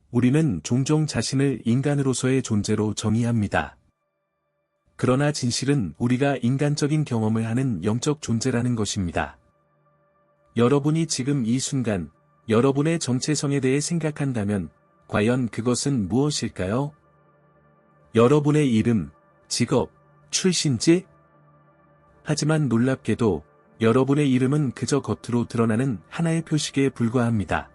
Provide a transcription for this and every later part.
우리는 종종 자신을 인간으로서의 존재로 정의합니다. 그러나 진실은 우리가 인간적인 경험을 하는 영적 존재라는 것입니다. 여러분이 지금 이 순간, 여러분의 정체성에 대해 생각한다면, 과연 그것은 무엇일까요? 여러분의 이름, 직업, 출신지? 하지만 놀랍게도, 여러분의 이름은 그저 겉으로 드러나는 하나의 표식에 불과합니다.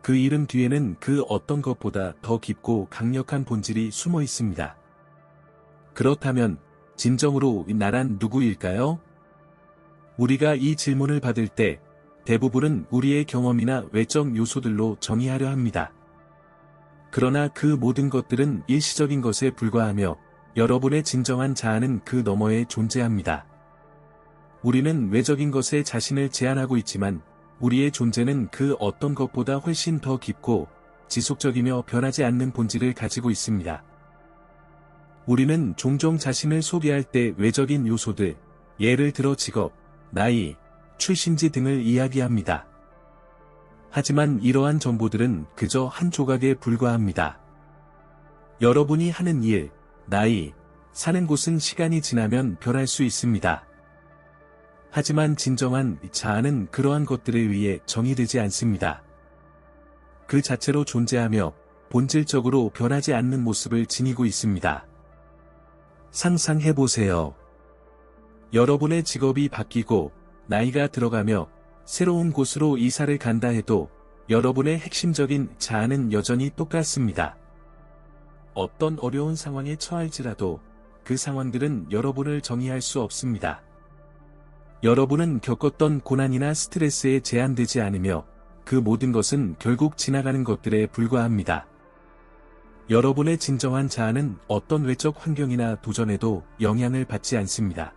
그 이름 뒤에는 그 어떤 것보다 더 깊고 강력한 본질이 숨어 있습니다. 그렇다면, 진정으로 나란 누구일까요? 우리가 이 질문을 받을 때, 대부분은 우리의 경험이나 외적 요소들로 정의하려 합니다. 그러나 그 모든 것들은 일시적인 것에 불과하며, 여러분의 진정한 자아는 그 너머에 존재합니다. 우리는 외적인 것에 자신을 제한하고 있지만, 우리의 존재는 그 어떤 것보다 훨씬 더 깊고, 지속적이며 변하지 않는 본질을 가지고 있습니다. 우리는 종종 자신을 소개할 때 외적인 요소들, 예를 들어 직업, 나이, 출신지 등을 이야기합니다. 하지만 이러한 정보들은 그저 한 조각에 불과합니다. 여러분이 하는 일, 나이, 사는 곳은 시간이 지나면 변할 수 있습니다. 하지만 진정한 자아는 그러한 것들에 의해 정의되지 않습니다. 그 자체로 존재하며 본질적으로 변하지 않는 모습을 지니고 있습니다. 상상해보세요. 여러분의 직업이 바뀌고 나이가 들어가며 새로운 곳으로 이사를 간다 해도 여러분의 핵심적인 자아는 여전히 똑같습니다. 어떤 어려운 상황에 처할지라도 그 상황들은 여러분을 정의할 수 없습니다. 여러분은 겪었던 고난이나 스트레스에 제한되지 않으며 그 모든 것은 결국 지나가는 것들에 불과합니다. 여러분의 진정한 자아는 어떤 외적 환경이나 도전에도 영향을 받지 않습니다.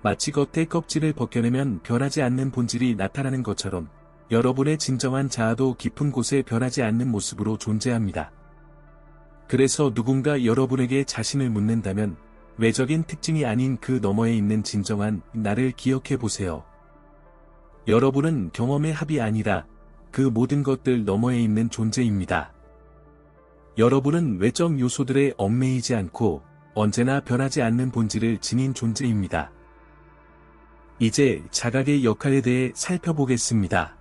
마치 겉의 껍질을 벗겨내면 변하지 않는 본질이 나타나는 것처럼 여러분의 진정한 자아도 깊은 곳에 변하지 않는 모습으로 존재합니다. 그래서 누군가 여러분에게 자신을 묻는다면 외적인 특징이 아닌 그 너머에 있는 진정한 나를 기억해 보세요. 여러분은 경험의 합이 아니라 그 모든 것들 너머에 있는 존재입니다. 여러분은 외적 요소들에 얽매이지 않고 언제나 변하지 않는 본질을 지닌 존재입니다. 이제 자각의 역할에 대해 살펴보겠습니다.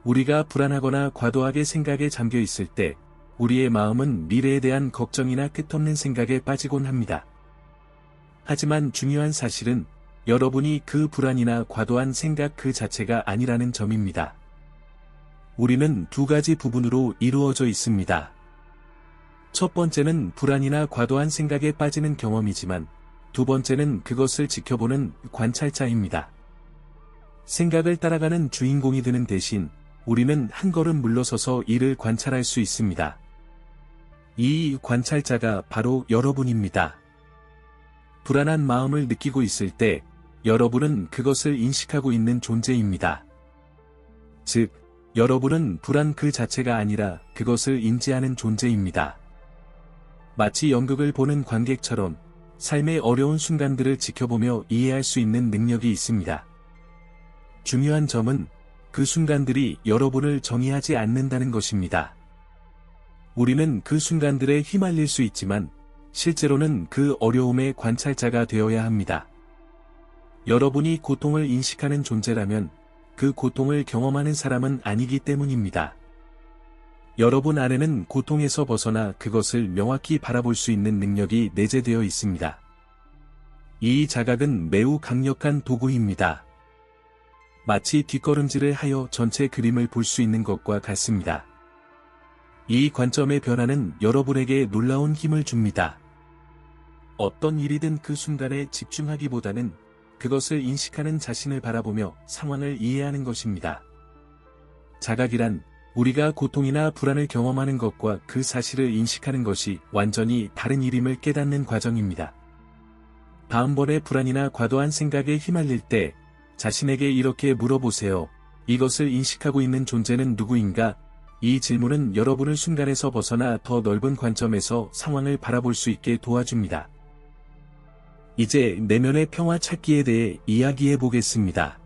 우리가 불안하거나 과도하게 생각에 잠겨 있을 때 우리의 마음은 미래에 대한 걱정이나 끝없는 생각에 빠지곤 합니다. 하지만 중요한 사실은 여러분이 그 불안이나 과도한 생각 그 자체가 아니라는 점입니다. 우리는 두 가지 부분으로 이루어져 있습니다. 첫 번째는 불안이나 과도한 생각에 빠지는 경험이지만 두 번째는 그것을 지켜보는 관찰자입니다. 생각을 따라가는 주인공이 되는 대신 우리는 한 걸음 물러서서 이를 관찰할 수 있습니다. 이 관찰자가 바로 여러분입니다. 불안한 마음을 느끼고 있을 때 여러분은 그것을 인식하고 있는 존재입니다. 즉, 여러분은 불안 그 자체가 아니라 그것을 인지하는 존재입니다. 마치 연극을 보는 관객처럼 삶의 어려운 순간들을 지켜보며 이해할 수 있는 능력이 있습니다. 중요한 점은 그 순간들이 여러분을 정의하지 않는다는 것입니다. 우리는 그 순간들에 휘말릴 수 있지만 실제로는 그 어려움의 관찰자가 되어야 합니다. 여러분이 고통을 인식하는 존재라면 그 고통을 경험하는 사람은 아니기 때문입니다. 여러분 안에는 고통에서 벗어나 그것을 명확히 바라볼 수 있는 능력이 내재되어 있습니다. 이 자각은 매우 강력한 도구입니다. 마치 뒷걸음질을 하여 전체 그림을 볼 수 있는 것과 같습니다. 이 관점의 변화는 여러분에게 놀라운 힘을 줍니다. 어떤 일이든 그 순간에 집중하기보다는 그것을 인식하는 자신을 바라보며 상황을 이해하는 것입니다. 자각이란 우리가 고통이나 불안을 경험하는 것과 그 사실을 인식하는 것이 완전히 다른 일임을 깨닫는 과정입니다. 다음번에 불안이나 과도한 생각에 휘말릴 때 자신에게 이렇게 물어보세요. 이것을 인식하고 있는 존재는 누구인가? 이 질문은 여러분을 순간에서 벗어나 더 넓은 관점에서 상황을 바라볼 수 있게 도와줍니다. 이제 내면의 평화 찾기에 대해 이야기해 보겠습니다.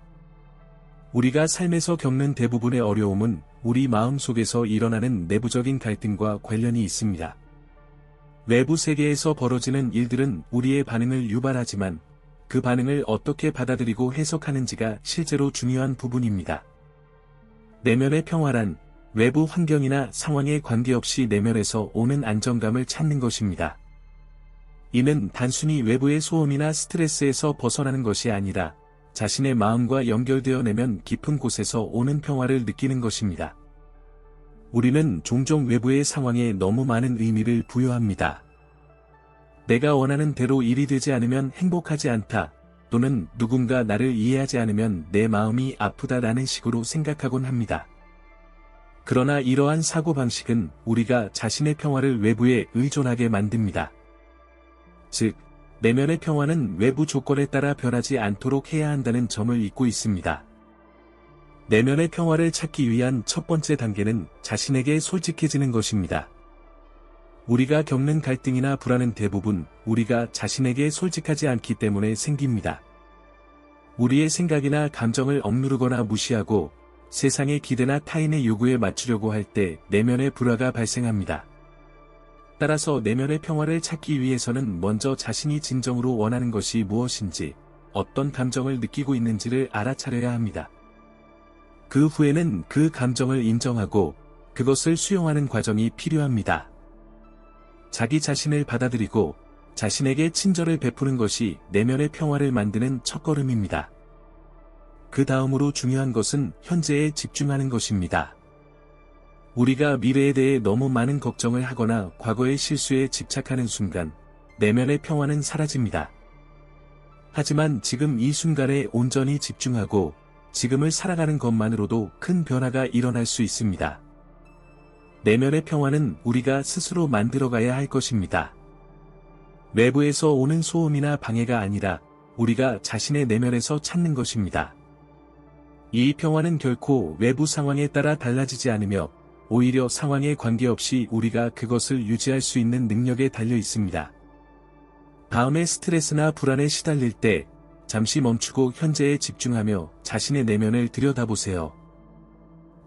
우리가 삶에서 겪는 대부분의 어려움은 우리 마음 속에서 일어나는 내부적인 갈등과 관련이 있습니다. 외부 세계에서 벌어지는 일들은 우리의 반응을 유발하지만 그 반응을 어떻게 받아들이고 해석하는지가 실제로 중요한 부분입니다. 내면의 평화란 외부 환경이나 상황에 관계없이 내면에서 오는 안정감을 찾는 것입니다. 이는 단순히 외부의 소음이나 스트레스에서 벗어나는 것이 아니라 자신의 마음과 연결되어 내면 깊은 곳에서 오는 평화를 느끼는 것입니다. 우리는 종종 외부의 상황에 너무 많은 의미를 부여합니다. 내가 원하는 대로 일이 되지 않으면 행복하지 않다, 또는 누군가 나를 이해하지 않으면 내 마음이 아프다라는 식으로 생각하곤 합니다. 그러나 이러한 사고방식은 우리가 자신의 평화를 외부에 의존하게 만듭니다. 즉, 내면의 평화는 외부 조건에 따라 변하지 않도록 해야 한다는 점을 잊고 있습니다. 내면의 평화를 찾기 위한 첫 번째 단계는 자신에게 솔직해지는 것입니다. 우리가 겪는 갈등이나 불안은 대부분 우리가 자신에게 솔직하지 않기 때문에 생깁니다. 우리의 생각이나 감정을 억누르거나 무시하고 세상의 기대나 타인의 요구에 맞추려고 할 때 내면의 불화가 발생합니다. 따라서 내면의 평화를 찾기 위해서는 먼저 자신이 진정으로 원하는 것이 무엇인지, 어떤 감정을 느끼고 있는지를 알아차려야 합니다. 그 후에는 그 감정을 인정하고 그것을 수용하는 과정이 필요합니다. 자기 자신을 받아들이고 자신에게 친절을 베푸는 것이 내면의 평화를 만드는 첫걸음입니다. 그 다음으로 중요한 것은 현재에 집중하는 것입니다. 우리가 미래에 대해 너무 많은 걱정을 하거나 과거의 실수에 집착하는 순간 내면의 평화는 사라집니다. 하지만 지금 이 순간에 온전히 집중하고 지금을 살아가는 것만으로도 큰 변화가 일어날 수 있습니다. 내면의 평화는 우리가 스스로 만들어가야 할 것입니다. 외부에서 오는 소음이나 방해가 아니라 우리가 자신의 내면에서 찾는 것입니다. 이 평화는 결코 외부 상황에 따라 달라지지 않으며 오히려 상황에 관계없이 우리가 그것을 유지할 수 있는 능력에 달려 있습니다. 다음에 스트레스나 불안에 시달릴 때 잠시 멈추고 현재에 집중하며 자신의 내면을 들여다보세요.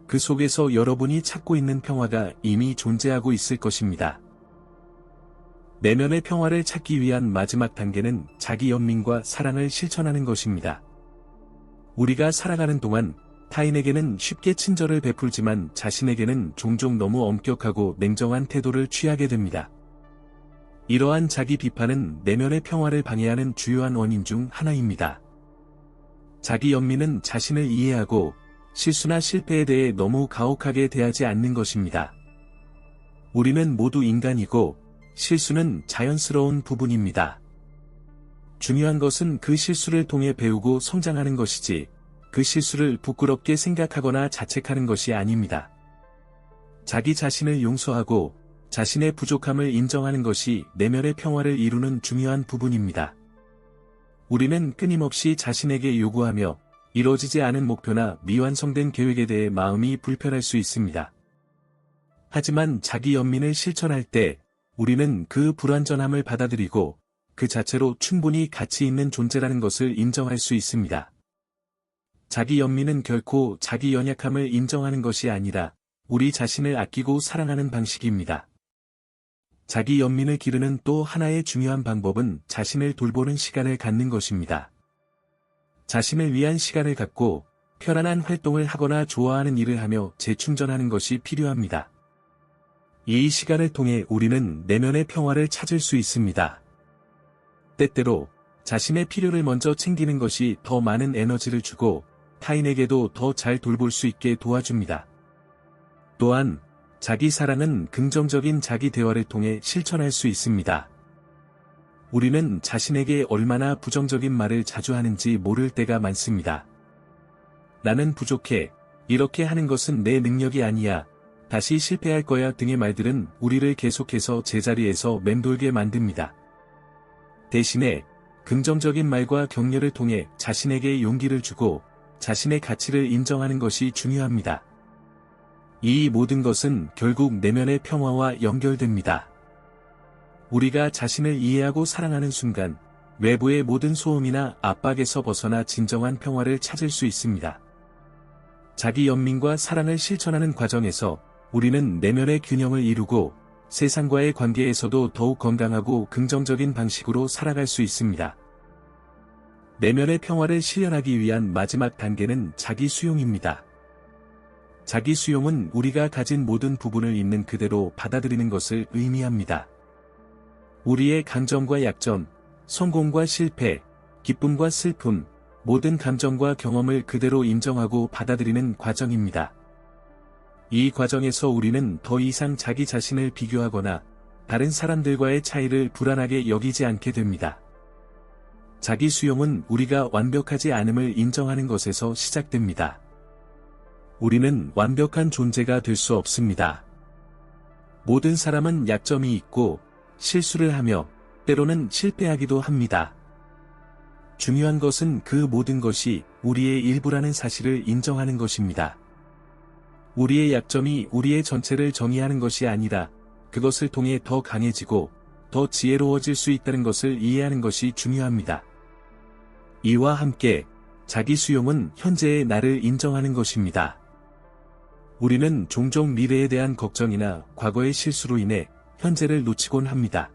그 속에서 여러분이 찾고 있는 평화가 이미 존재하고 있을 것입니다. 내면의 평화를 찾기 위한 마지막 단계는 자기 연민과 사랑을 실천하는 것입니다. 우리가 살아가는 동안 타인에게는 쉽게 친절을 베풀지만 자신에게는 종종 너무 엄격하고 냉정한 태도를 취하게 됩니다. 이러한 자기 비판은 내면의 평화를 방해하는 주요한 원인 중 하나입니다. 자기 연민은 자신을 이해하고 실수나 실패에 대해 너무 가혹하게 대하지 않는 것입니다. 우리는 모두 인간이고 실수는 자연스러운 부분입니다. 중요한 것은 그 실수를 통해 배우고 성장하는 것이지 그 실수를 부끄럽게 생각하거나 자책하는 것이 아닙니다. 자기 자신을 용서하고 자신의 부족함을 인정하는 것이 내면의 평화를 이루는 중요한 부분입니다. 우리는 끊임없이 자신에게 요구하며 이루어지지 않은 목표나 미완성된 계획에 대해 마음이 불편할 수 있습니다. 하지만 자기 연민을 실천할 때 우리는 그 불완전함을 받아들이고 그 자체로 충분히 가치 있는 존재라는 것을 인정할 수 있습니다. 자기 연민은 결코 자기 연약함을 인정하는 것이 아니라 우리 자신을 아끼고 사랑하는 방식입니다. 자기 연민을 기르는 또 하나의 중요한 방법은 자신을 돌보는 시간을 갖는 것입니다. 자신을 위한 시간을 갖고 편안한 활동을 하거나 좋아하는 일을 하며 재충전하는 것이 필요합니다. 이 시간을 통해 우리는 내면의 평화를 찾을 수 있습니다. 때때로 자신의 필요를 먼저 챙기는 것이 더 많은 에너지를 주고 타인에게도 더 잘 돌볼 수 있게 도와줍니다. 또한 자기 사랑은 긍정적인 자기 대화를 통해 실천할 수 있습니다. 우리는 자신에게 얼마나 부정적인 말을 자주 하는지 모를 때가 많습니다. 나는 부족해, 이렇게 하는 것은 내 능력이 아니야, 다시 실패할 거야 등의 말들은 우리를 계속해서 제자리에서 맴돌게 만듭니다. 대신에 긍정적인 말과 격려를 통해 자신에게 용기를 주고 자신의 가치를 인정하는 것이 중요합니다. 이 모든 것은 결국 내면의 평화와 연결됩니다. 우리가 자신을 이해하고 사랑하는 순간 외부의 모든 소음이나 압박에서 벗어나 진정한 평화를 찾을 수 있습니다. 자기 연민과 사랑을 실천하는 과정에서 우리는 내면의 균형을 이루고 세상과의 관계에서도 더욱 건강하고 긍정적인 방식으로 살아갈 수 있습니다. 내면의 평화를 실현하기 위한 마지막 단계는 자기 수용입니다. 자기 수용은 우리가 가진 모든 부분을 있는 그대로 받아들이는 것을 의미합니다. 우리의 강점과 약점, 성공과 실패, 기쁨과 슬픔, 모든 감정과 경험을 그대로 인정하고 받아들이는 과정입니다. 이 과정에서 우리는 더 이상 자기 자신을 비교하거나 다른 사람들과의 차이를 불안하게 여기지 않게 됩니다. 자기 수용은 우리가 완벽하지 않음을 인정하는 것에서 시작됩니다. 우리는 완벽한 존재가 될 수 없습니다. 모든 사람은 약점이 있고 실수를 하며 때로는 실패하기도 합니다. 중요한 것은 그 모든 것이 우리의 일부라는 사실을 인정하는 것입니다. 우리의 약점이 우리의 전체를 정의하는 것이 아니라 그것을 통해 더 강해지고 더 지혜로워질 수 있다는 것을 이해하는 것이 중요합니다. 이와 함께 자기 수용은 현재의 나를 인정하는 것입니다. 우리는 종종 미래에 대한 걱정이나 과거의 실수로 인해 현재를 놓치곤 합니다.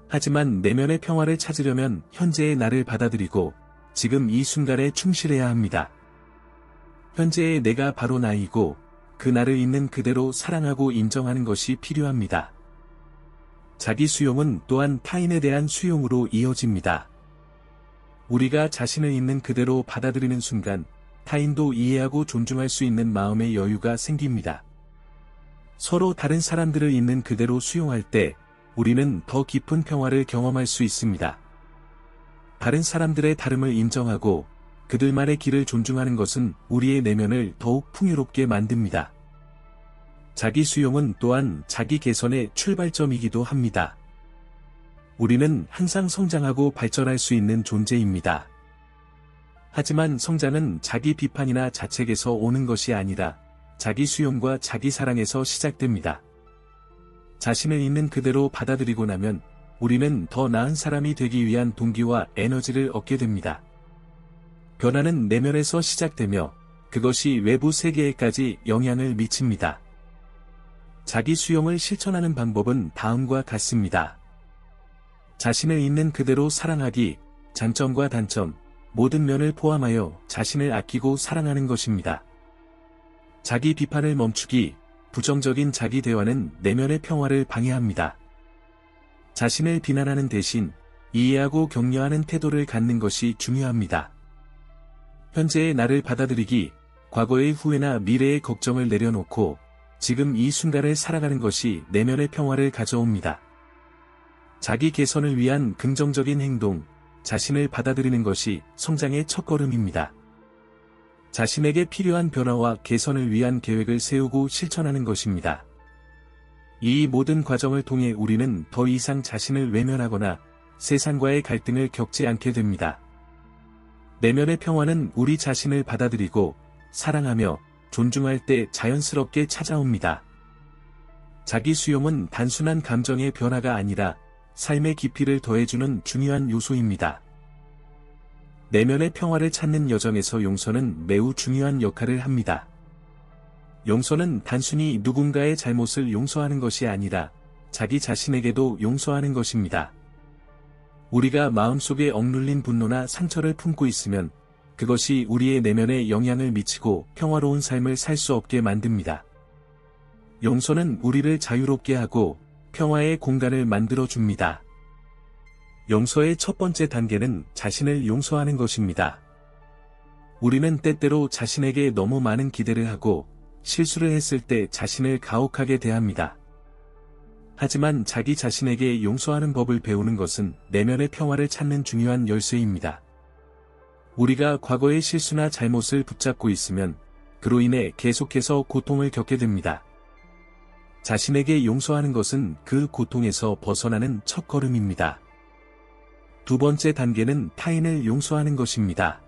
하지만 내면의 평화를 찾으려면 현재의 나를 받아들이고 지금 이 순간에 충실해야 합니다. 현재의 내가 바로 나이고 그 나를 있는 그대로 사랑하고 인정하는 것이 필요합니다. 자기 수용은 또한 타인에 대한 수용으로 이어집니다. 우리가 자신을 있는 그대로 받아들이는 순간 타인도 이해하고 존중할 수 있는 마음의 여유가 생깁니다. 서로 다른 사람들을 있는 그대로 수용할 때 우리는 더 깊은 평화를 경험할 수 있습니다. 다른 사람들의 다름을 인정하고 그들만의 길을 존중하는 것은 우리의 내면을 더욱 풍요롭게 만듭니다. 자기 수용은 또한 자기 개선의 출발점이기도 합니다. 우리는 항상 성장하고 발전할 수 있는 존재입니다. 하지만 성장은 자기 비판이나 자책에서 오는 것이 아니라 자기 수용과 자기 사랑에서 시작됩니다. 자신을 있는 그대로 받아들이고 나면 우리는 더 나은 사람이 되기 위한 동기와 에너지를 얻게 됩니다. 변화는 내면에서 시작되며 그것이 외부 세계에까지 영향을 미칩니다. 자기 수용을 실천하는 방법은 다음과 같습니다. 자신을 있는 그대로 사랑하기, 장점과 단점, 모든 면을 포함하여 자신을 아끼고 사랑하는 것입니다. 자기 비판을 멈추기, 부정적인 자기 대화는 내면의 평화를 방해합니다. 자신을 비난하는 대신 이해하고 격려하는 태도를 갖는 것이 중요합니다. 현재의 나를 받아들이기, 과거의 후회나 미래의 걱정을 내려놓고 지금 이 순간을 살아가는 것이 내면의 평화를 가져옵니다. 자기 개선을 위한 긍정적인 행동, 자신을 받아들이는 것이 성장의 첫걸음입니다. 자신에게 필요한 변화와 개선을 위한 계획을 세우고 실천하는 것입니다. 이 모든 과정을 통해 우리는 더 이상 자신을 외면하거나 세상과의 갈등을 겪지 않게 됩니다. 내면의 평화는 우리 자신을 받아들이고 사랑하며 존중할 때 자연스럽게 찾아옵니다. 자기 수용은 단순한 감정의 변화가 아니라 삶의 깊이를 더해주는 중요한 요소입니다. 내면의 평화를 찾는 여정에서 용서는 매우 중요한 역할을 합니다. 용서는 단순히 누군가의 잘못을 용서하는 것이 아니라 자기 자신에게도 용서하는 것입니다. 우리가 마음속에 억눌린 분노나 상처를 품고 있으면 그것이 우리의 내면에 영향을 미치고 평화로운 삶을 살 수 없게 만듭니다. 용서는 우리를 자유롭게 하고 평화의 공간을 만들어 줍니다. 용서의 첫 번째 단계는 자신을 용서하는 것입니다. 우리는 때때로 자신에게 너무 많은 기대를 하고 실수를 했을 때 자신을 가혹하게 대합니다. 하지만 자기 자신에게 용서하는 법을 배우는 것은 내면의 평화를 찾는 중요한 열쇠입니다. 우리가 과거의 실수나 잘못을 붙잡고 있으면 그로 인해 계속해서 고통을 겪게 됩니다. 자신에게 용서하는 것은 그 고통에서 벗어나는 첫걸음입니다. 두 번째 단계는 타인을 용서하는 것입니다.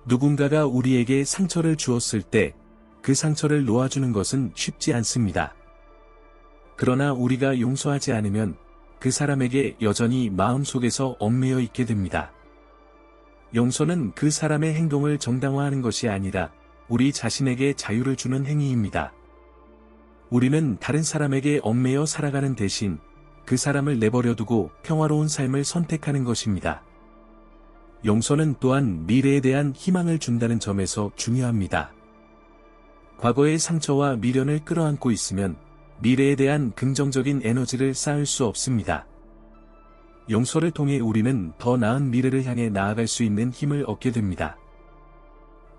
누군가가 우리에게 상처를 주었을 때 그 상처를 놓아주는 것은 쉽지 않습니다. 그러나 우리가 용서하지 않으면 그 사람에게 여전히 마음속에서 얽매여 있게 됩니다. 용서는 그 사람의 행동을 정당화하는 것이 아니라 우리 자신에게 자유를 주는 행위입니다. 우리는 다른 사람에게 얽매여 살아가는 대신 그 사람을 내버려두고 평화로운 삶을 선택하는 것입니다. 용서는 또한 미래에 대한 희망을 준다는 점에서 중요합니다. 과거의 상처와 미련을 끌어안고 있으면 미래에 대한 긍정적인 에너지를 쌓을 수 없습니다. 용서를 통해 우리는 더 나은 미래를 향해 나아갈 수 있는 힘을 얻게 됩니다.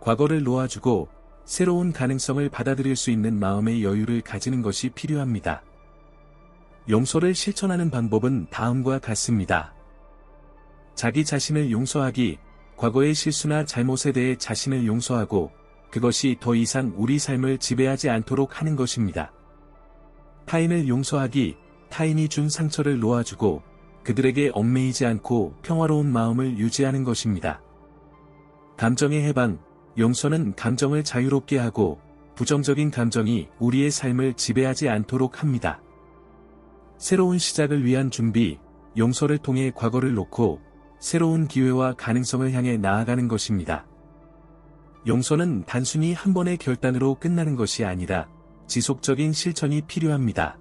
과거를 놓아주고 새로운 가능성을 받아들일 수 있는 마음의 여유를 가지는 것이 필요합니다. 용서를 실천하는 방법은 다음과 같습니다. 자기 자신을 용서하기, 과거의 실수나 잘못에 대해 자신을 용서하고 그것이 더 이상 우리 삶을 지배하지 않도록 하는 것입니다. 타인을 용서하기, 타인이 준 상처를 놓아주고 그들에게 얽매이지 않고 평화로운 마음을 유지하는 것입니다. 감정의 해방, 용서는 감정을 자유롭게 하고 부정적인 감정이 우리의 삶을 지배하지 않도록 합니다. 새로운 시작을 위한 준비, 용서를 통해 과거를 놓고 새로운 기회와 가능성을 향해 나아가는 것입니다. 용서는 단순히 한 번의 결단으로 끝나는 것이 아니라 지속적인 실천이 필요합니다.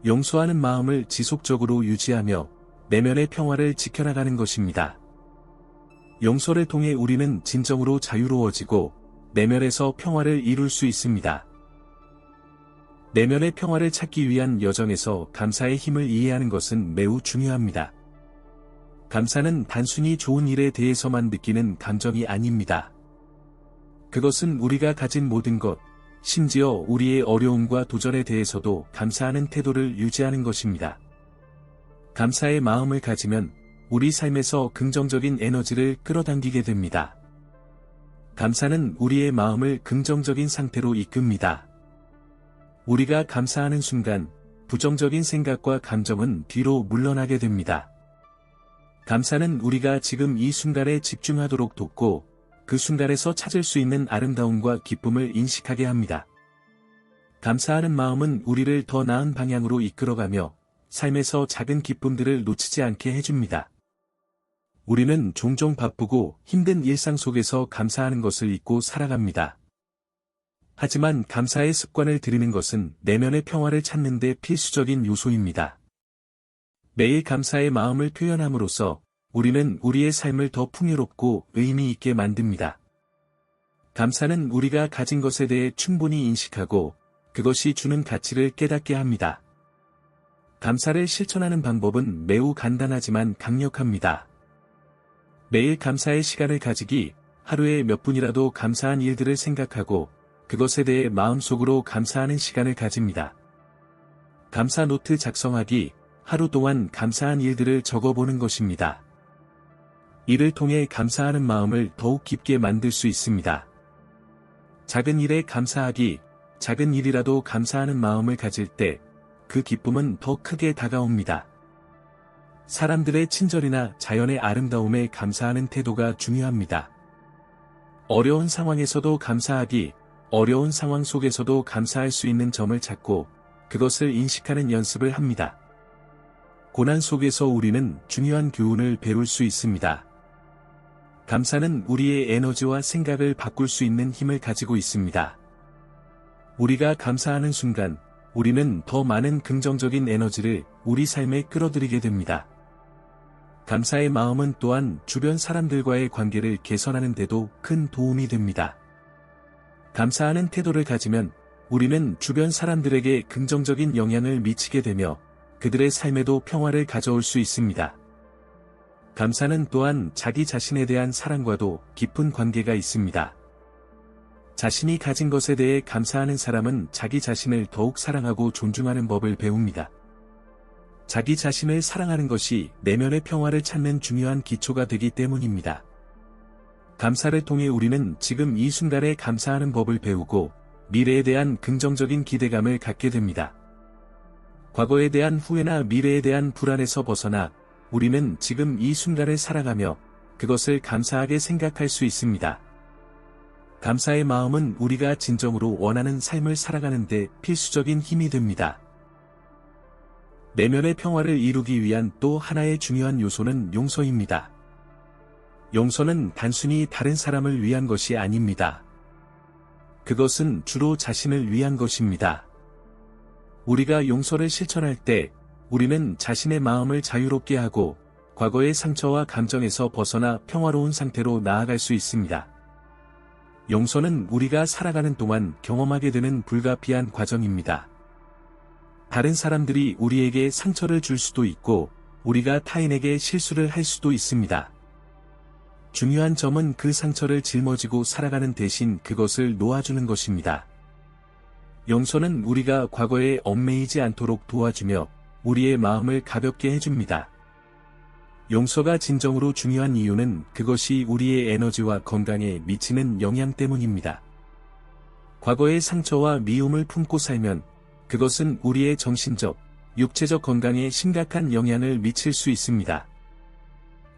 용서하는 마음을 지속적으로 유지하며 내면의 평화를 지켜나가는 것입니다. 용서를 통해 우리는 진정으로 자유로워지고 내면에서 평화를 이룰 수 있습니다. 내면의 평화를 찾기 위한 여정에서 감사의 힘을 이해하는 것은 매우 중요합니다. 감사는 단순히 좋은 일에 대해서만 느끼는 감정이 아닙니다. 그것은 우리가 가진 모든 것, 심지어 우리의 어려움과 도전에 대해서도 감사하는 태도를 유지하는 것입니다. 감사의 마음을 가지면 우리 삶에서 긍정적인 에너지를 끌어당기게 됩니다. 감사는 우리의 마음을 긍정적인 상태로 이끕니다. 우리가 감사하는 순간 부정적인 생각과 감정은 뒤로 물러나게 됩니다. 감사는 우리가 지금 이 순간에 집중하도록 돕고 그 순간에서 찾을 수 있는 아름다움과 기쁨을 인식하게 합니다. 감사하는 마음은 우리를 더 나은 방향으로 이끌어가며 삶에서 작은 기쁨들을 놓치지 않게 해줍니다. 우리는 종종 바쁘고 힘든 일상 속에서 감사하는 것을 잊고 살아갑니다. 하지만 감사의 습관을 들이는 것은 내면의 평화를 찾는 데 필수적인 요소입니다. 매일 감사의 마음을 표현함으로써 우리는 우리의 삶을 더 풍요롭고 의미 있게 만듭니다. 감사는 우리가 가진 것에 대해 충분히 인식하고 그것이 주는 가치를 깨닫게 합니다. 감사를 실천하는 방법은 매우 간단하지만 강력합니다. 매일 감사의 시간을 가지기, 하루에 몇 분이라도 감사한 일들을 생각하고 그것에 대해 마음속으로 감사하는 시간을 가집니다. 감사 노트 작성하기, 하루 동안 감사한 일들을 적어보는 것입니다. 이를 통해 감사하는 마음을 더욱 깊게 만들 수 있습니다. 작은 일에 감사하기, 작은 일이라도 감사하는 마음을 가질 때 그 기쁨은 더 크게 다가옵니다. 사람들의 친절이나 자연의 아름다움에 감사하는 태도가 중요합니다. 어려운 상황에서도 감사하기, 어려운 상황 속에서도 감사할 수 있는 점을 찾고 그것을 인식하는 연습을 합니다. 고난 속에서 우리는 중요한 교훈을 배울 수 있습니다. 감사는 우리의 에너지와 생각을 바꿀 수 있는 힘을 가지고 있습니다. 우리가 감사하는 순간, 우리는 더 많은 긍정적인 에너지를 우리 삶에 끌어들이게 됩니다. 감사의 마음은 또한 주변 사람들과의 관계를 개선하는 데도 큰 도움이 됩니다. 감사하는 태도를 가지면 우리는 주변 사람들에게 긍정적인 영향을 미치게 되며 그들의 삶에도 평화를 가져올 수 있습니다. 감사는 또한 자기 자신에 대한 사랑과도 깊은 관계가 있습니다. 자신이 가진 것에 대해 감사하는 사람은 자기 자신을 더욱 사랑하고 존중하는 법을 배웁니다. 자기 자신을 사랑하는 것이 내면의 평화를 찾는 중요한 기초가 되기 때문입니다. 감사를 통해 우리는 지금 이 순간에 감사하는 법을 배우고 미래에 대한 긍정적인 기대감을 갖게 됩니다. 과거에 대한 후회나 미래에 대한 불안에서 벗어나 우리는 지금 이 순간을 살아가며 그것을 감사하게 생각할 수 있습니다. 감사의 마음은 우리가 진정으로 원하는 삶을 살아가는 데 필수적인 힘이 됩니다. 내면의 평화를 이루기 위한 또 하나의 중요한 요소는 용서입니다. 용서는 단순히 다른 사람을 위한 것이 아닙니다. 그것은 주로 자신을 위한 것입니다. 우리가 용서를 실천할 때 우리는 자신의 마음을 자유롭게 하고 과거의 상처와 감정에서 벗어나 평화로운 상태로 나아갈 수 있습니다. 용서는 우리가 살아가는 동안 경험하게 되는 불가피한 과정입니다. 다른 사람들이 우리에게 상처를 줄 수도 있고 우리가 타인에게 실수를 할 수도 있습니다. 중요한 점은 그 상처를 짊어지고 살아가는 대신 그것을 놓아주는 것입니다. 용서는 우리가 과거에 얽매이지 않도록 도와주며 우리의 마음을 가볍게 해줍니다. 용서가 진정으로 중요한 이유는 그것이 우리의 에너지와 건강에 미치는 영향 때문입니다. 과거의 상처와 미움을 품고 살면 그것은 우리의 정신적, 육체적 건강에 심각한 영향을 미칠 수 있습니다.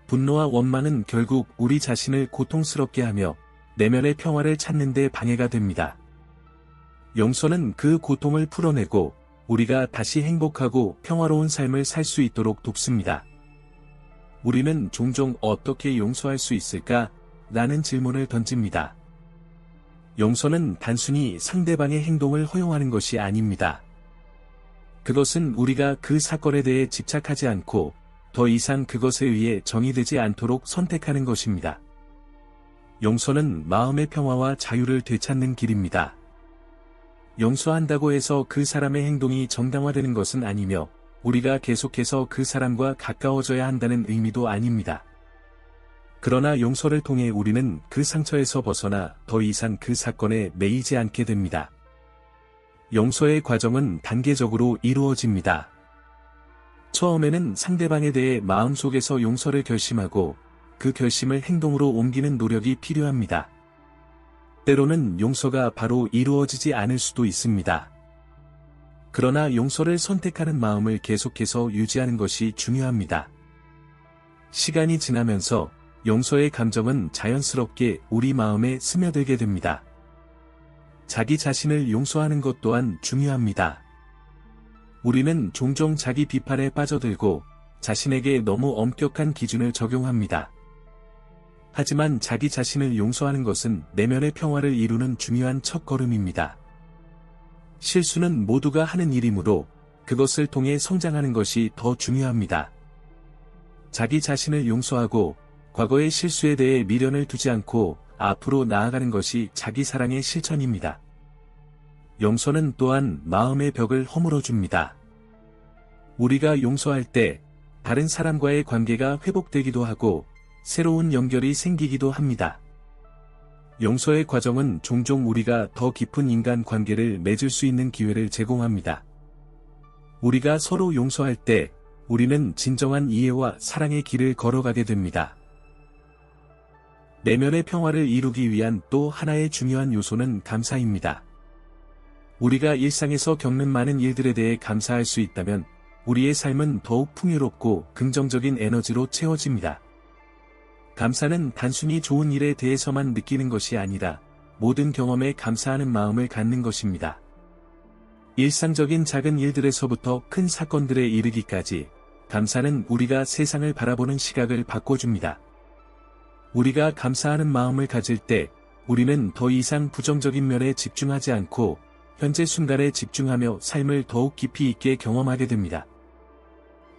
분노와 원망은 결국 우리 자신을 고통스럽게 하며 내면의 평화를 찾는 데 방해가 됩니다. 용서는 그 고통을 풀어내고 우리가 다시 행복하고 평화로운 삶을 살 수 있도록 돕습니다. 우리는 종종 어떻게 용서할 수 있을까? 라는 질문을 던집니다. 용서는 단순히 상대방의 행동을 허용하는 것이 아닙니다. 그것은 우리가 그 사건에 대해 집착하지 않고 더 이상 그것에 의해 정의되지 않도록 선택하는 것입니다. 용서는 마음의 평화와 자유를 되찾는 길입니다. 용서한다고 해서 그 사람의 행동이 정당화되는 것은 아니며 우리가 계속해서 그 사람과 가까워져야 한다는 의미도 아닙니다. 그러나 용서를 통해 우리는 그 상처에서 벗어나 더 이상 그 사건에 매이지 않게 됩니다. 용서의 과정은 단계적으로 이루어집니다. 처음에는 상대방에 대해 마음속에서 용서를 결심하고 그 결심을 행동으로 옮기는 노력이 필요합니다. 때로는 용서가 바로 이루어지지 않을 수도 있습니다. 그러나 용서를 선택하는 마음을 계속해서 유지하는 것이 중요합니다. 시간이 지나면서 용서의 감정은 자연스럽게 우리 마음에 스며들게 됩니다. 자기 자신을 용서하는 것 또한 중요합니다. 우리는 종종 자기 비판에 빠져들고 자신에게 너무 엄격한 기준을 적용합니다. 하지만 자기 자신을 용서하는 것은 내면의 평화를 이루는 중요한 첫걸음입니다. 실수는 모두가 하는 일이므로 그것을 통해 성장하는 것이 더 중요합니다. 자기 자신을 용서하고 과거의 실수에 대해 미련을 두지 않고 앞으로 나아가는 것이 자기 사랑의 실천입니다. 용서는 또한 마음의 벽을 허물어줍니다. 우리가 용서할 때 다른 사람과의 관계가 회복되기도 하고 새로운 연결이 생기기도 합니다. 용서의 과정은 종종 우리가 더 깊은 인간 관계를 맺을 수 있는 기회를 제공합니다. 우리가 서로 용서할 때 우리는 진정한 이해와 사랑의 길을 걸어가게 됩니다. 내면의 평화를 이루기 위한 또 하나의 중요한 요소는 감사입니다. 우리가 일상에서 겪는 많은 일들에 대해 감사할 수 있다면 우리의 삶은 더욱 풍요롭고 긍정적인 에너지로 채워집니다. 감사는 단순히 좋은 일에 대해서만 느끼는 것이 아니라 모든 경험에 감사하는 마음을 갖는 것입니다. 일상적인 작은 일들에서부터 큰 사건들에 이르기까지 감사는 우리가 세상을 바라보는 시각을 바꿔줍니다. 우리가 감사하는 마음을 가질 때 우리는 더 이상 부정적인 면에 집중하지 않고 현재 순간에 집중하며 삶을 더욱 깊이 있게 경험하게 됩니다.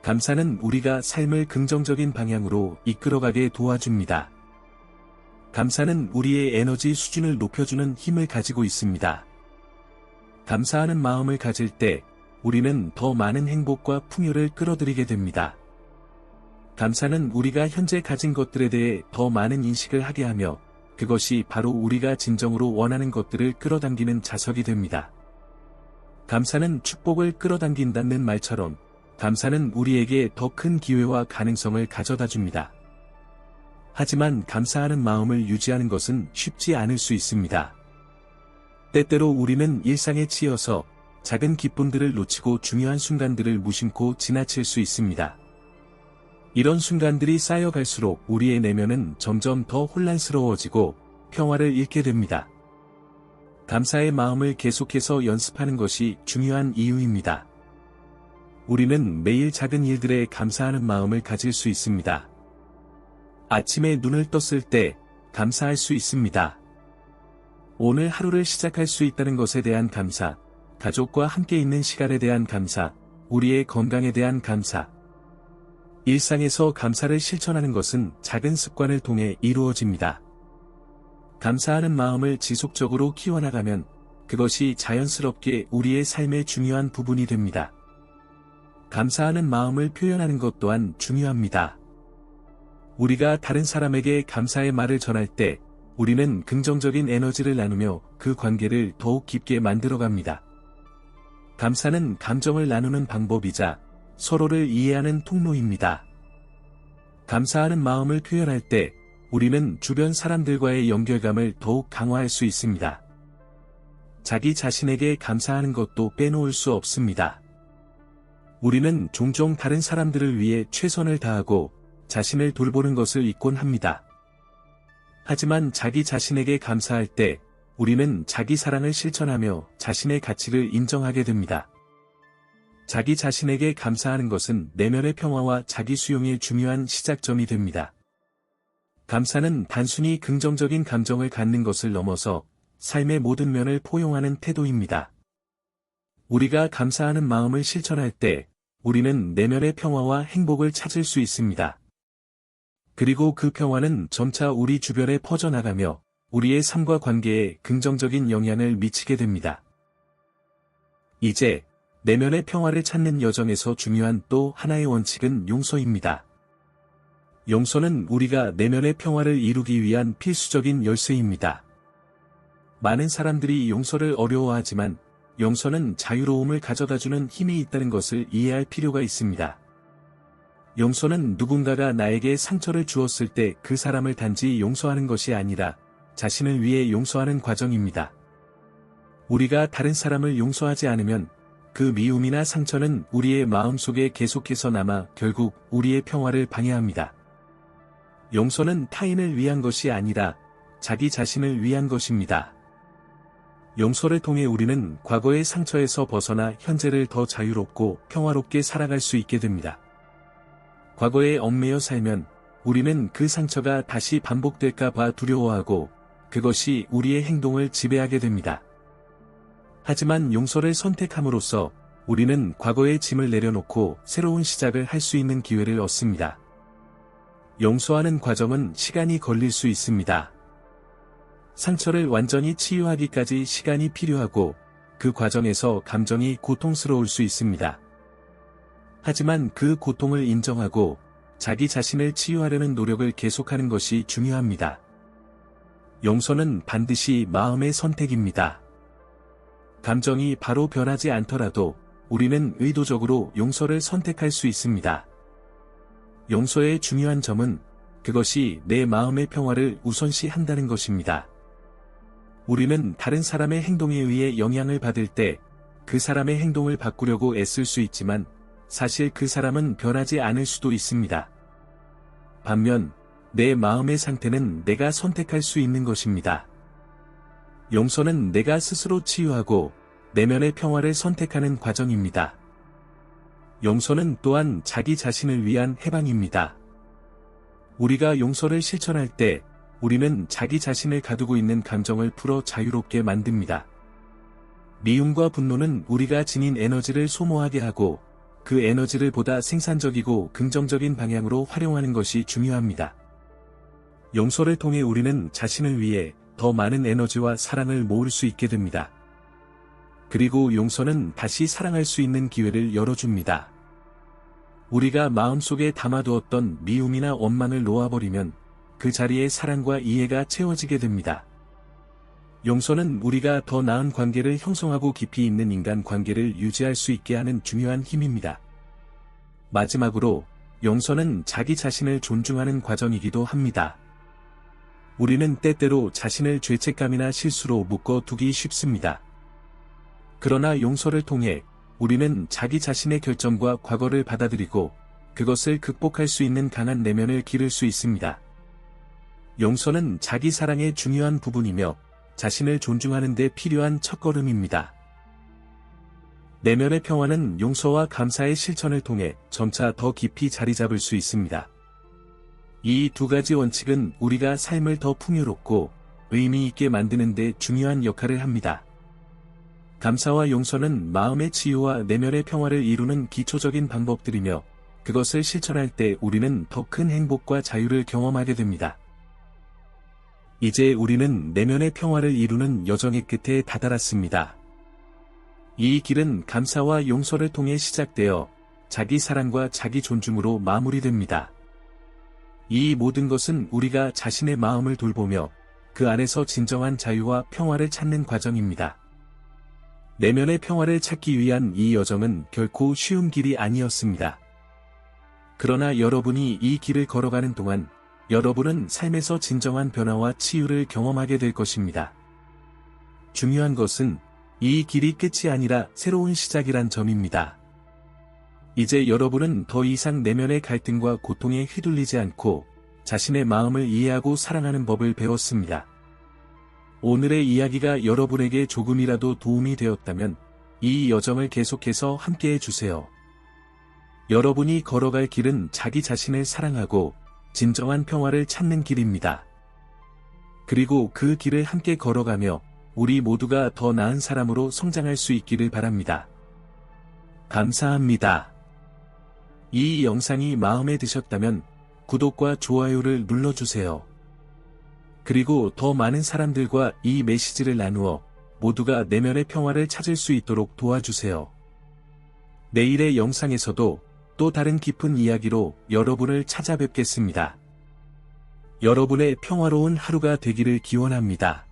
감사는 우리가 삶을 긍정적인 방향으로 이끌어가게 도와줍니다. 감사는 우리의 에너지 수준을 높여주는 힘을 가지고 있습니다. 감사하는 마음을 가질 때 우리는 더 많은 행복과 풍요를 끌어들이게 됩니다. 감사는 우리가 현재 가진 것들에 대해 더 많은 인식을 하게 하며 그것이 바로 우리가 진정으로 원하는 것들을 끌어당기는 자석이 됩니다. 감사는 축복을 끌어당긴다는 말처럼 감사는 우리에게 더 큰 기회와 가능성을 가져다 줍니다. 하지만 감사하는 마음을 유지하는 것은 쉽지 않을 수 있습니다. 때때로 우리는 일상에 치여서 작은 기쁨들을 놓치고 중요한 순간들을 무심코 지나칠 수 있습니다. 이런 순간들이 쌓여갈수록 우리의 내면은 점점 더 혼란스러워지고 평화를 잃게 됩니다. 감사의 마음을 계속해서 연습하는 것이 중요한 이유입니다. 우리는 매일 작은 일들에 감사하는 마음을 가질 수 있습니다. 아침에 눈을 떴을 때 감사할 수 있습니다. 오늘 하루를 시작할 수 있다는 것에 대한 감사, 가족과 함께 있는 시간에 대한 감사, 우리의 건강에 대한 감사. 일상에서 감사를 실천하는 것은 작은 습관을 통해 이루어집니다. 감사하는 마음을 지속적으로 키워나가면 그것이 자연스럽게 우리의 삶의 중요한 부분이 됩니다. 감사하는 마음을 표현하는 것 또한 중요합니다. 우리가 다른 사람에게 감사의 말을 전할 때 우리는 긍정적인 에너지를 나누며 그 관계를 더욱 깊게 만들어갑니다. 감사는 감정을 나누는 방법이자 서로를 이해하는 통로입니다. 감사하는 마음을 표현할 때 우리는 주변 사람들과의 연결감을 더욱 강화할 수 있습니다. 자기 자신에게 감사하는 것도 빼놓을 수 없습니다. 우리는 종종 다른 사람들을 위해 최선을 다하고 자신을 돌보는 것을 잊곤 합니다. 하지만 자기 자신에게 감사할 때 우리는 자기 사랑을 실천하며 자신의 가치를 인정하게 됩니다. 자기 자신에게 감사하는 것은 내면의 평화와 자기 수용의 중요한 시작점이 됩니다. 감사는 단순히 긍정적인 감정을 갖는 것을 넘어서 삶의 모든 면을 포용하는 태도입니다. 우리가 감사하는 마음을 실천할 때 우리는 내면의 평화와 행복을 찾을 수 있습니다. 그리고 그 평화는 점차 우리 주변에 퍼져나가며 우리의 삶과 관계에 긍정적인 영향을 미치게 됩니다. 이제 내면의 평화를 찾는 여정에서 중요한 또 하나의 원칙은 용서입니다. 용서는 우리가 내면의 평화를 이루기 위한 필수적인 열쇠입니다. 많은 사람들이 용서를 어려워하지만 용서는 자유로움을 가져다주는 힘이 있다는 것을 이해할 필요가 있습니다. 용서는 누군가가 나에게 상처를 주었을 때 그 사람을 단지 용서하는 것이 아니라 자신을 위해 용서하는 과정입니다. 우리가 다른 사람을 용서하지 않으면 그 미움이나 상처는 우리의 마음속에 계속해서 남아 결국 우리의 평화를 방해합니다. 용서는 타인을 위한 것이 아니라 자기 자신을 위한 것입니다. 용서를 통해 우리는 과거의 상처에서 벗어나 현재를 더 자유롭고 평화롭게 살아갈 수 있게 됩니다. 과거에 얽매여 살면 우리는 그 상처가 다시 반복될까 봐 두려워하고 그것이 우리의 행동을 지배하게 됩니다. 하지만 용서를 선택함으로써 우리는 과거의 짐을 내려놓고 새로운 시작을 할 수 있는 기회를 얻습니다. 용서하는 과정은 시간이 걸릴 수 있습니다. 상처를 완전히 치유하기까지 시간이 필요하고 그 과정에서 감정이 고통스러울 수 있습니다. 하지만 그 고통을 인정하고 자기 자신을 치유하려는 노력을 계속하는 것이 중요합니다. 용서는 반드시 마음의 선택입니다. 감정이 바로 변하지 않더라도 우리는 의도적으로 용서를 선택할 수 있습니다. 용서의 중요한 점은 그것이 내 마음의 평화를 우선시한다는 것입니다. 우리는 다른 사람의 행동에 의해 영향을 받을 때 그 사람의 행동을 바꾸려고 애쓸 수 있지만 사실 그 사람은 변하지 않을 수도 있습니다. 반면 내 마음의 상태는 내가 선택할 수 있는 것입니다. 용서는 내가 스스로 치유하고 내면의 평화를 선택하는 과정입니다. 용서는 또한 자기 자신을 위한 해방입니다. 우리가 용서를 실천할 때 우리는 자기 자신을 가두고 있는 감정을 풀어 자유롭게 만듭니다. 미움과 분노는 우리가 지닌 에너지를 소모하게 하고 그 에너지를 보다 생산적이고 긍정적인 방향으로 활용하는 것이 중요합니다. 용서를 통해 우리는 자신을 위해 더 많은 에너지와 사랑을 모을 수 있게 됩니다. 그리고 용서는 다시 사랑할 수 있는 기회를 열어줍니다. 우리가 마음속에 담아두었던 미움이나 원망을 놓아버리면 그 자리에 사랑과 이해가 채워지게 됩니다. 용서는 우리가 더 나은 관계를 형성하고 깊이 있는 인간 관계를 유지할 수 있게 하는 중요한 힘입니다. 마지막으로, 용서는 자기 자신을 존중하는 과정이기도 합니다. 우리는 때때로 자신을 죄책감이나 실수로 묶어두기 쉽습니다. 그러나 용서를 통해 우리는 자기 자신의 결정과 과거를 받아들이고 그것을 극복할 수 있는 강한 내면을 기를 수 있습니다. 용서는 자기 사랑의 중요한 부분이며 자신을 존중하는 데 필요한 첫걸음입니다. 내면의 평화는 용서와 감사의 실천을 통해 점차 더 깊이 자리 잡을 수 있습니다. 이 두 가지 원칙은 우리가 삶을 더 풍요롭고 의미 있게 만드는 데 중요한 역할을 합니다. 감사와 용서는 마음의 치유와 내면의 평화를 이루는 기초적인 방법들이며, 그것을 실천할 때 우리는 더 큰 행복과 자유를 경험하게 됩니다. 이제 우리는 내면의 평화를 이루는 여정의 끝에 다다랐습니다. 이 길은 감사와 용서를 통해 시작되어 자기 사랑과 자기 존중으로 마무리됩니다. 이 모든 것은 우리가 자신의 마음을 돌보며 그 안에서 진정한 자유와 평화를 찾는 과정입니다. 내면의 평화를 찾기 위한 이 여정은 결코 쉬운 길이 아니었습니다. 그러나 여러분이 이 길을 걸어가는 동안 여러분은 삶에서 진정한 변화와 치유를 경험하게 될 것입니다. 중요한 것은 이 길이 끝이 아니라 새로운 시작이란 점입니다. 이제 여러분은 더 이상 내면의 갈등과 고통에 휘둘리지 않고 자신의 마음을 이해하고 사랑하는 법을 배웠습니다. 오늘의 이야기가 여러분에게 조금이라도 도움이 되었다면 이 여정을 계속해서 함께해 주세요. 여러분이 걸어갈 길은 자기 자신을 사랑하고 진정한 평화를 찾는 길입니다. 그리고 그 길을 함께 걸어가며 우리 모두가 더 나은 사람으로 성장할 수 있기를 바랍니다. 감사합니다. 이 영상이 마음에 드셨다면 구독과 좋아요를 눌러주세요. 그리고 더 많은 사람들과 이 메시지를 나누어 모두가 내면의 평화를 찾을 수 있도록 도와주세요. 내일의 영상에서도 또 다른 깊은 이야기로 여러분을 찾아뵙겠습니다. 여러분의 평화로운 하루가 되기를 기원합니다.